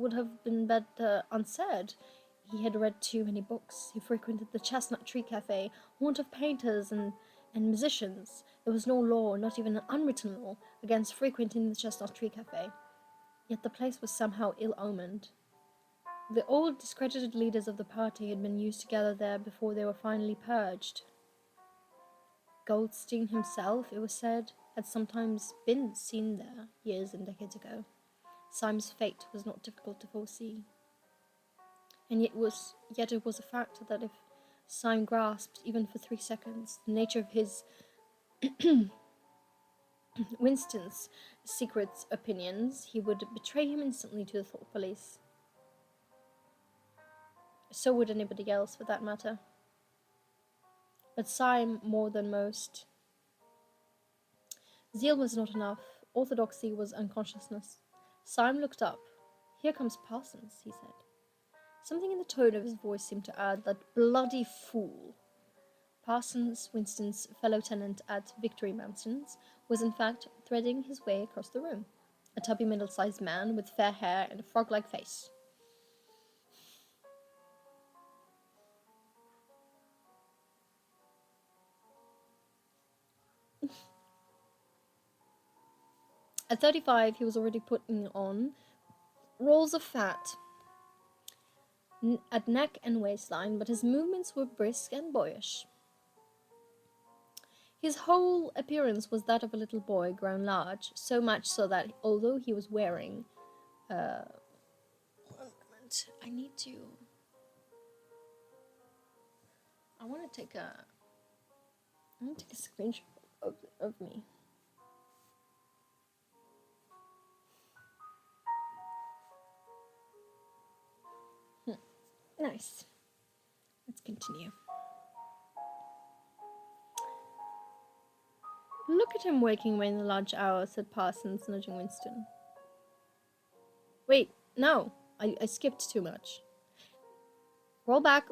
would have been better unsaid. He had read too many books. He frequented the Chestnut Tree Cafe, haunt of painters and musicians. There was no law, not even an unwritten law, against frequenting the Chestnut Tree Cafe. Yet the place was somehow ill-omened. The old, discredited leaders of the party had been used to gather there before they were finally purged. Goldstein himself, it was said, had sometimes been seen there years and decades ago. Syme's fate was not difficult to foresee. And yet it was a fact that if Syme grasped, even for 3 seconds, the nature of his Winston's secret opinions, he would betray him instantly to the thought police. So would anybody else, for that matter. But Syme, more than most. Zeal was not enough. Orthodoxy was unconsciousness. Syme looked up. "Here comes Parsons," he said. Something in the tone of his voice seemed to add, "That bloody fool." Parsons, Winston's fellow tenant at Victory Mansions, was in fact threading his way across the room. A tubby middle-sized man with fair hair and a frog-like face. At 35, he was already putting on rolls of fat at neck and waistline, but his movements were brisk and boyish. His whole appearance was that of a little boy grown large, so much so that although he was wearing... one moment, I need to... I want to take a screenshot of me. Nice. Let's continue. "Look at him waking away in the lunch hour," said Parsons, nudging Winston. "Wait, no, I skipped too much. Roll back."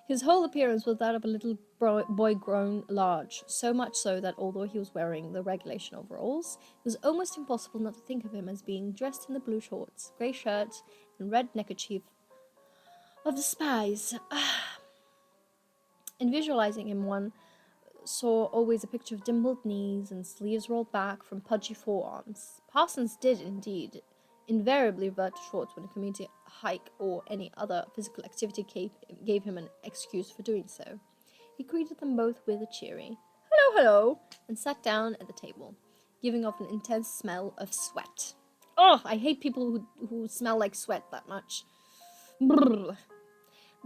His whole appearance was that of a little boy grown large, so much so that although he was wearing the regulation overalls, it was almost impossible not to think of him as being dressed in the blue shorts, grey shirt, and red neckerchief of the spies. In visualizing him, one saw always a picture of dimpled knees and sleeves rolled back from pudgy forearms. Parsons did, indeed, invariably revert to shorts when a community hike or any other physical activity gave him an excuse for doing so. He greeted them both with a cheery "Hello, hello," and sat down at the table, giving off an intense smell of sweat. Oh, I hate people who smell like sweat that much. Brrr.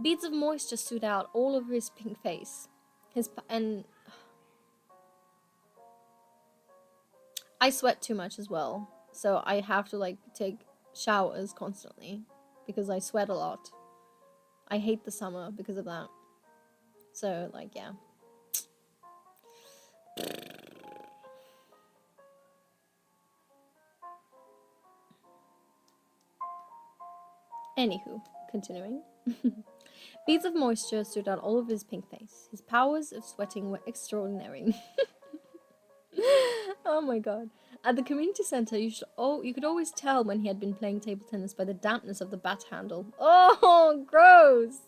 Beads of moisture stood out all over his pink face. I sweat too much as well, so I have to take showers constantly because I sweat a lot. I hate the summer because of that. So yeah. Anywho, continuing. Beads of moisture stood out all over his pink face. His powers of sweating were extraordinary. Oh my god. At the community center, you could always tell when he had been playing table tennis by the dampness of the bat handle. Oh, gross!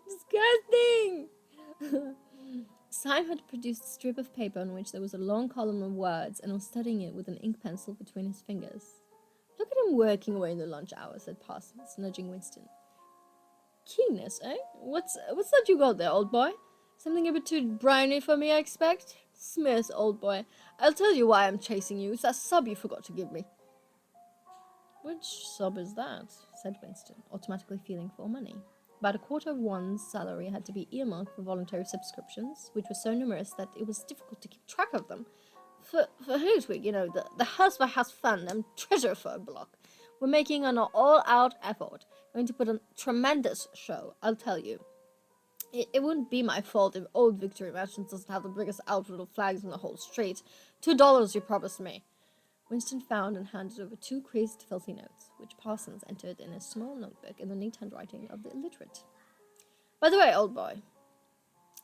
Disgusting! Syme had produced a strip of paper on which there was a long column of words and was studying it with an ink pencil between his fingers. "Look at him working away in the lunch hour," said Parsons, nudging Winston. "Keenness, eh? What's that you got there, old boy? Something a bit too briny for me, I expect? Smith, old boy, I'll tell you why I'm chasing you. It's that sub you forgot to give me." "Which sub is that?" said Winston, automatically feeling for money. About a quarter of one's salary had to be earmarked for voluntary subscriptions, which were so numerous that it was difficult to keep track of them. For Hootwig, the house-by-house fund and treasure for a block. We're making an all-out effort. Going to put on a tremendous show, I'll tell you. It wouldn't be my fault if Old Victory Mansions doesn't have the biggest outfit of flags in the whole street. $2 you promised me. Winston found and handed over 2 crazed filthy notes, which Parsons entered in a small notebook in the neat handwriting of the illiterate. "By the way, old boy,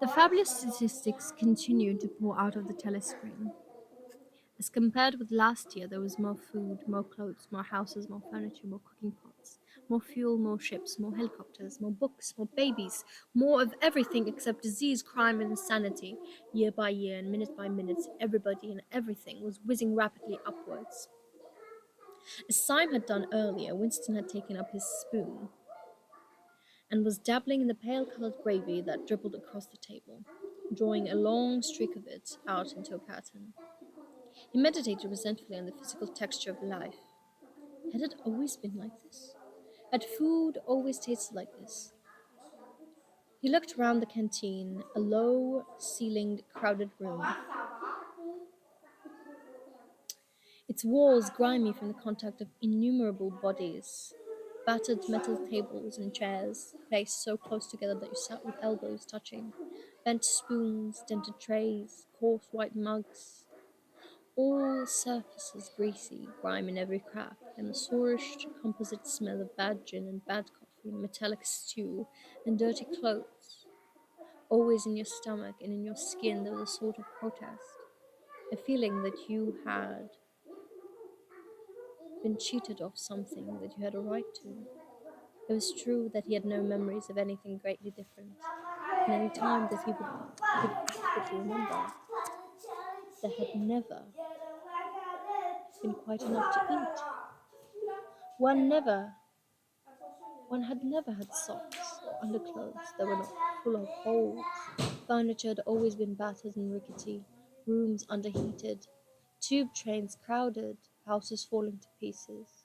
The fabulous statistics continued to pour out of the telescreen. As compared with last year, there was more food, more clothes, more houses, more furniture, more cooking pots, more fuel, more ships, more helicopters, more books, more babies, more of everything except disease, crime, and insanity. Year by year and minute by minute, everybody and everything was whizzing rapidly upwards. As Syme had done earlier, Winston had taken up his spoon and was dabbling in the pale coloured gravy that dribbled across the table, drawing a long streak of it out into a pattern. He meditated resentfully on the physical texture of life. Had it always been like this? Had food always tasted like this? He looked round the canteen, a low ceilinged, crowded room, its walls grimy from the contact of innumerable bodies, battered metal tables and chairs placed so close together that you sat with elbows touching, bent spoons, dented trays, coarse white mugs, all surfaces greasy, grime in every crack, and a sourish composite smell of bad gin and bad coffee, metallic stew, and dirty clothes. Always in your stomach and in your skin there was a sort of protest, a feeling that you had been cheated of something that you had a right to. It was true that he had no memories of anything greatly different, and any time that he could adequately remember, there had never been quite enough to eat. One never One had never had socks or underclothes that were not full of holes. Furniture had always been battered and rickety, rooms underheated, tube trains crowded, houses falling to pieces.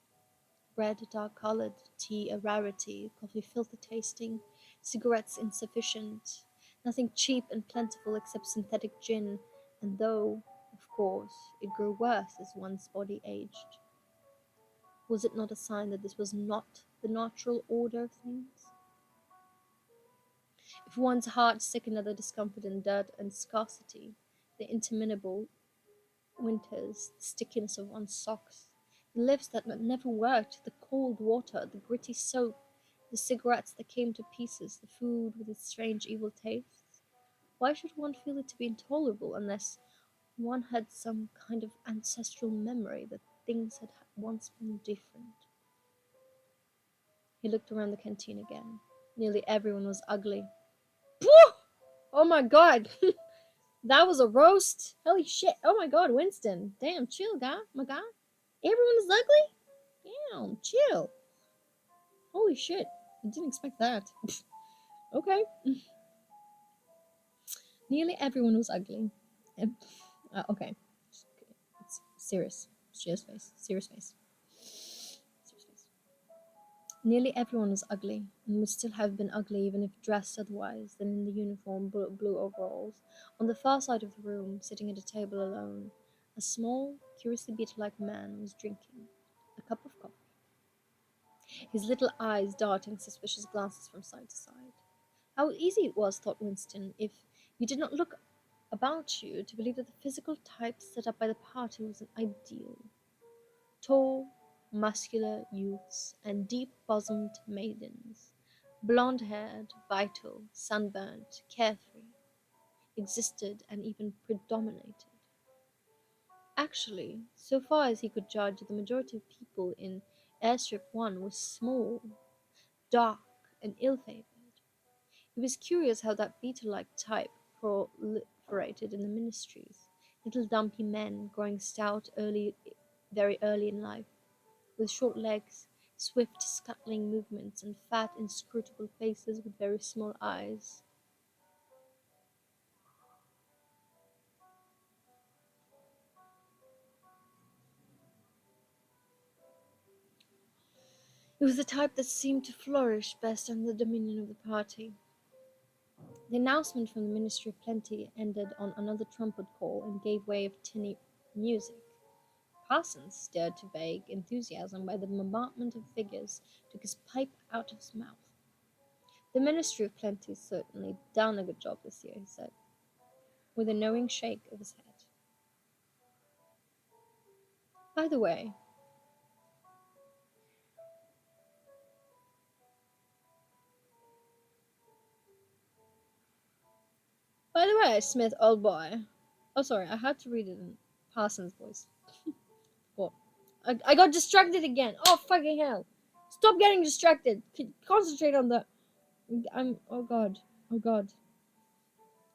Bread dark coloured, tea a rarity, coffee filthy tasting, cigarettes insufficient, nothing cheap and plentiful except synthetic gin, and though, of course, it grew worse as one's body aged. Was it not a sign that this was not the natural order of things? If one's heart sickened at the discomfort and dirt and scarcity, the interminable winters, the stickiness of one's socks, the lifts that never worked, the cold water, the gritty soap, the cigarettes that came to pieces, the food with its strange evil tastes, why should one feel it to be intolerable unless one had some kind of ancestral memory that things had once been different? He looked around the canteen again. Nearly everyone was ugly. Pooh! Oh my god! That was a roast! Holy shit! Oh my god, Winston! Damn, chill, guy. My guy. Everyone is ugly? Damn, chill. Holy shit. I didn't expect that. Okay. Nearly everyone was ugly. Okay. It's serious. Serious face. Serious face. Serious face. Nearly everyone was ugly, and would still have been ugly even if dressed otherwise than in the uniform blue overalls. On the far side of the room, sitting at a table alone, a small, curiously beetle-like man was drinking a cup of coffee, his little eyes darting suspicious glances from side to side. How easy it was, thought Winston, if you did not look about you, to believe that the physical type set up by the party was an ideal. Tall, muscular youths and deep-bosomed maidens, blonde-haired, vital, sunburnt, carefree, existed and even predominated. Actually, so far as he could judge, the majority of people in Airstrip 1 was small, dark, and ill-favored. It was curious how that beetle-like type proliferated in the ministries, little dumpy men growing stout very early in life, with short legs, swift scuttling movements, and fat, inscrutable faces with very small eyes. It was the type that seemed to flourish best under the dominion of the party. The announcement from the Ministry of Plenty ended on another trumpet call and gave way of tinny music. Parsons, stirred to vague enthusiasm by the bombardment of figures, took his pipe out of his mouth. The Ministry of Plenty's certainly done a good job this year, he said, with a knowing shake of his head. By the way, By the way, Smith, old boy. Oh, sorry, I had to read it in Parsons' voice. What? I got distracted again. Oh, fucking hell. Stop getting distracted. Concentrate on the. I'm. Oh, God. Oh, God.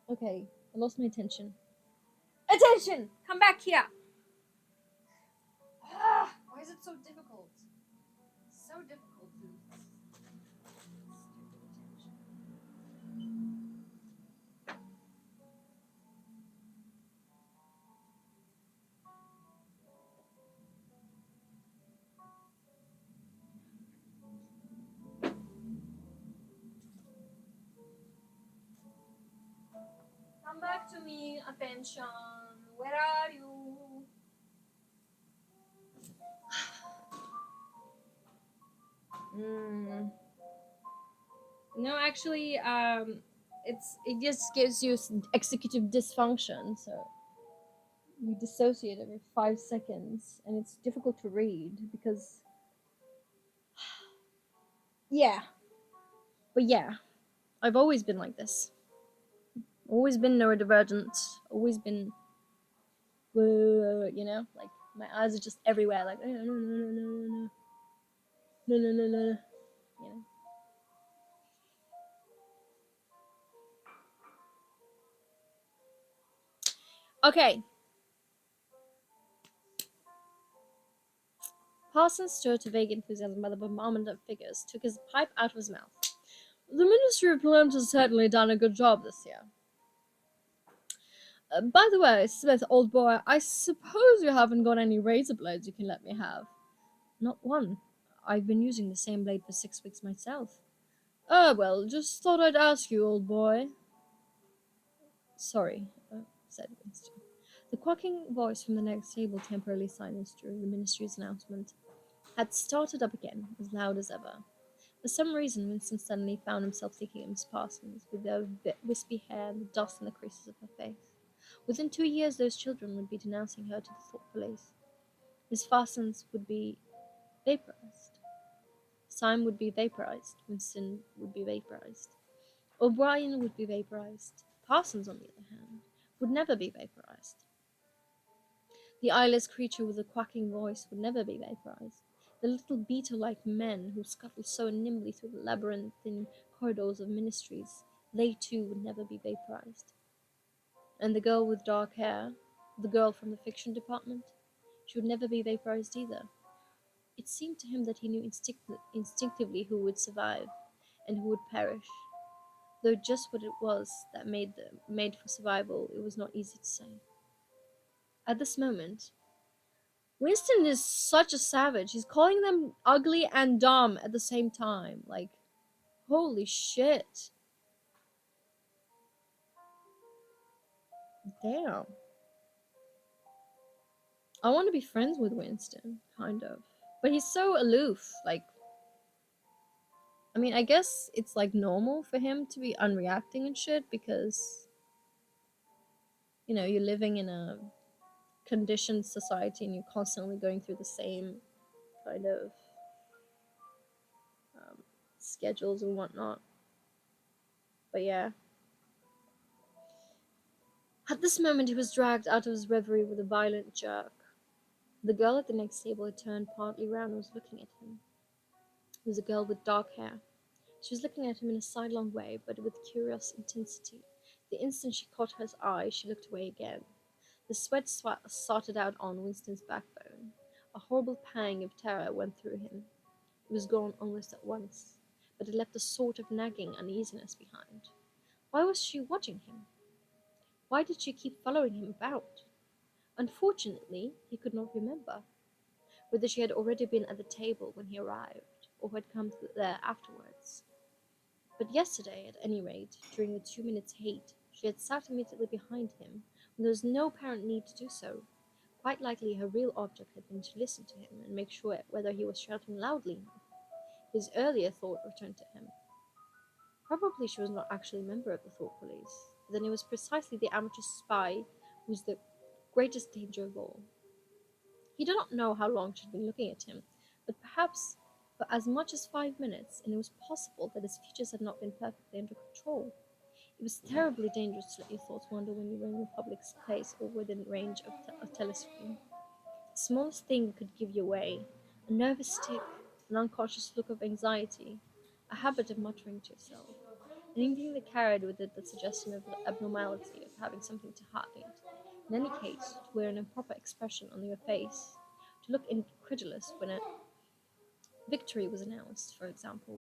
Okay, I lost my attention. Attention! Come back here! Why is it so difficult? So difficult to. Come back to me, attention. Where are you? Mm. No, actually, it just gives you executive dysfunction. So you dissociate every 5 seconds, and it's difficult to read because yeah, but yeah, I've always been like this. Always been neurodivergent. Always been, like my eyes are just everywhere. Like no, no, no, no, no, no, no, no, no, no, you know. Okay. Parsons, stirred to vague enthusiasm by the bombardment of figures, took his pipe out of his mouth. The Ministry of Plant has certainly done a good job this year. By the way, Smith, old boy, I suppose you haven't got any razor blades you can let me have. Not one. I've been using the same blade for 6 weeks myself. Oh, well, just thought I'd ask you, old boy. Sorry, said Winston. The quacking voice from the next table, temporarily silenced during the ministry's announcement, had started up again, as loud as ever. For some reason, Winston suddenly found himself thinking of Miss Parsons, with her wispy hair and the dust in the creases of her face. Within 2 years, those children would be denouncing her to the thought police. Miss Parsons would be vaporized. Syme would be vaporized. Winston would be vaporized. O'Brien would be vaporized. Parsons, on the other hand, would never be vaporized. The eyeless creature with the quacking voice would never be vaporized. The little beetle-like men who scuttled so nimbly through the labyrinthine corridors of ministries, they too would never be vaporized. And the girl with dark hair, the girl from the fiction department, she would never be vaporized either. It seemed to him that he knew instinctively who would survive and who would perish, though just what it was that made for survival, it was not easy to say. At this moment, Winston is such a savage. He's calling them ugly and dumb at the same time. Like, holy shit. Damn. I want to be friends with Winston, kind of. But he's so aloof. Like, I mean, I guess it's like normal for him to be unreacting and shit because, you're living in a conditioned society and you're constantly going through the same kind of schedules and whatnot. But yeah. At this moment, he was dragged out of his reverie with a violent jerk. The girl at the next table had turned partly round and was looking at him. It was a girl with dark hair. She was looking at him in a sidelong way, but with curious intensity. The instant she caught his eye, she looked away again. The sweat started out on Winston's backbone. A horrible pang of terror went through him. It was gone almost at once, but it left a sort of nagging uneasiness behind. Why was she watching him? Why did she keep following him about? Unfortunately, he could not remember whether she had already been at the table when he arrived, or had come there afterwards. But yesterday, at any rate, during the 2 minutes' hate, she had sat immediately behind him, when there was no apparent need to do so. Quite likely her real object had been to listen to him and make sure whether he was shouting loudly enough. His earlier thought returned to him. Probably she was not actually a member of the thought police. Then it was precisely the amateur spy who was the greatest danger of all. He did not know how long she had been looking at him, but perhaps for as much as 5 minutes, and it was possible that his features had not been perfectly under control. It was terribly dangerous to let your thoughts wander when you were in a public place or within range of a telescreen. The smallest thing could give you away: a nervous tick, an unconscious look of anxiety, a habit of muttering to yourself, anything that carried with it the suggestion of abnormality, of having something to hide. In any case, to wear an improper expression on your face, to look incredulous when a victory was announced, for example,